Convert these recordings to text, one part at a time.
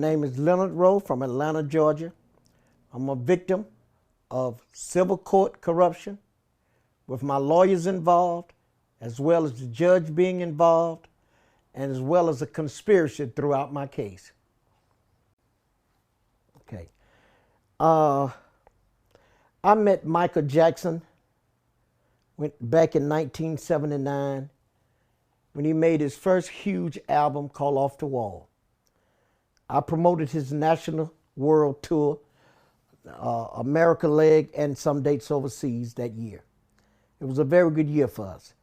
My name is Leonard Rowe from Atlanta, Georgia. I'm a victim of civil court corruption with my lawyers involved, as well as the judge being involved, and as well as a conspiracy throughout my case. Okay. I met Michael Jackson back in 1979 when he made his first huge album called Off the Wall. I promoted his national world tour, America leg, and some dates overseas that year. It was a very good year for us.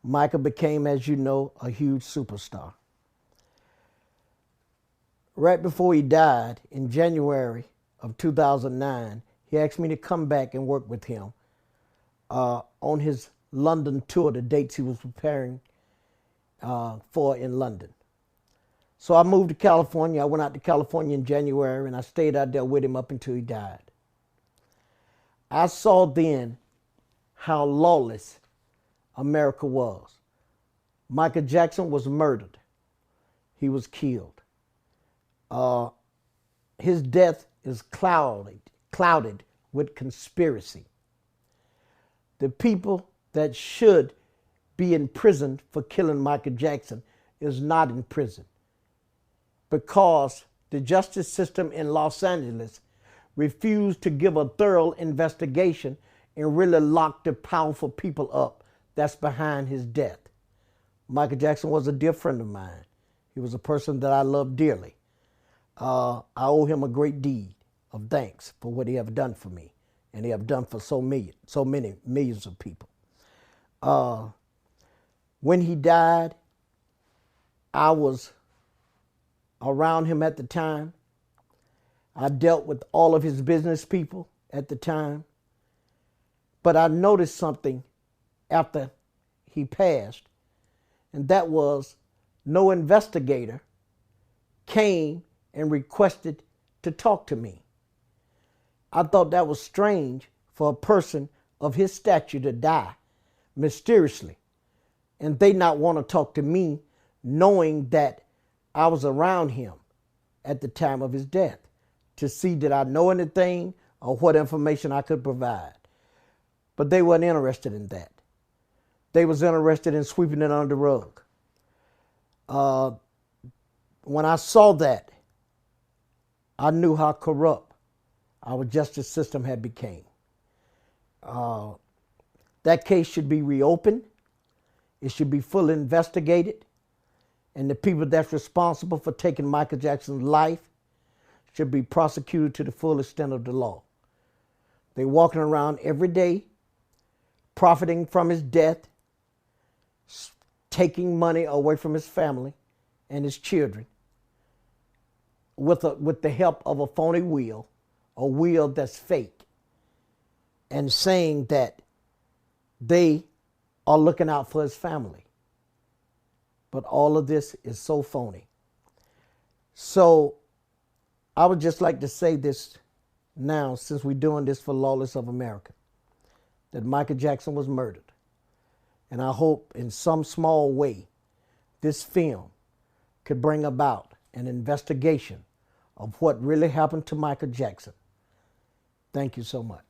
Michael became, as you know, a huge superstar. Right before he died in January of 2009, he asked me to come back and work with him on his London tour, the dates he was preparing for in London. So I moved to California. I went out to California in January, and I stayed out there with him up until he died. I saw then how lawless America was. Michael Jackson was murdered. He was killed. His death is clouded with conspiracy. The people that should be in prison for killing Michael Jackson is not in prison, because the justice system in Los Angeles refused to give a thorough investigation and really lock the powerful people up that's behind his death. Michael Jackson was a dear friend of mine. He was a person that I loved dearly. I owe him a great deed of thanks for what he have done for me, and he have done for so many millions of people. When he died, I was around him at the time. I dealt with all of his business people at the time. But I noticed something after he passed, and that was no investigator came and requested to talk to me. I thought that was strange for a person of his stature to die mysteriously, and they not want to talk to me, knowing that I was around him at the time of his death to see did I know anything or what information I could provide. But they weren't interested in that. They was interested in sweeping it under the rug. When I saw that, I knew how corrupt our justice system had become. That case should be reopened. It should be fully investigated. And the people that's responsible for taking Michael Jackson's life should be prosecuted to the full extent of the law. They're walking around every day, profiting from his death, taking money away from his family and his children with the help of a phony will, a will that's fake, and saying that they are looking out for his family. But all of this is so phony. So I would just like to say this now, since we're doing this for Lawless of America, that Michael Jackson was murdered. And I hope in some small way this film could bring about an investigation of what really happened to Michael Jackson. Thank you so much.